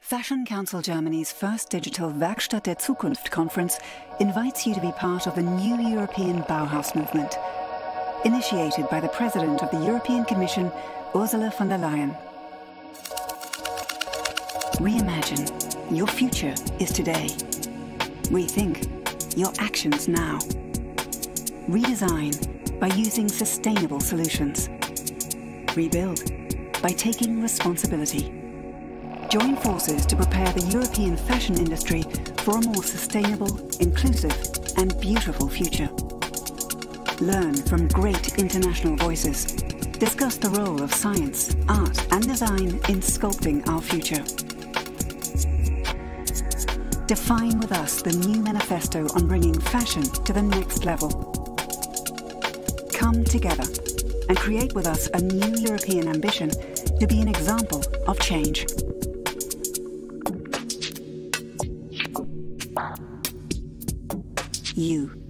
Fashion Council Germany's first digital Werkstatt der Zukunft conference invites you to be part of the new European Bauhaus movement, initiated by the President of the European Commission, Ursula von der Leyen. Reimagine. Your future is today. Rethink. Your actions now. Redesign by using sustainable solutions. Rebuild by taking responsibility. Join forces to prepare the European fashion industry for a more sustainable, inclusive and beautiful future. Learn from great international voices. Discuss the role of science, art and design in sculpting our future. Define with us the new manifesto on bringing fashion to the next level. Come together and create with us a new European ambition to be an example of change. You.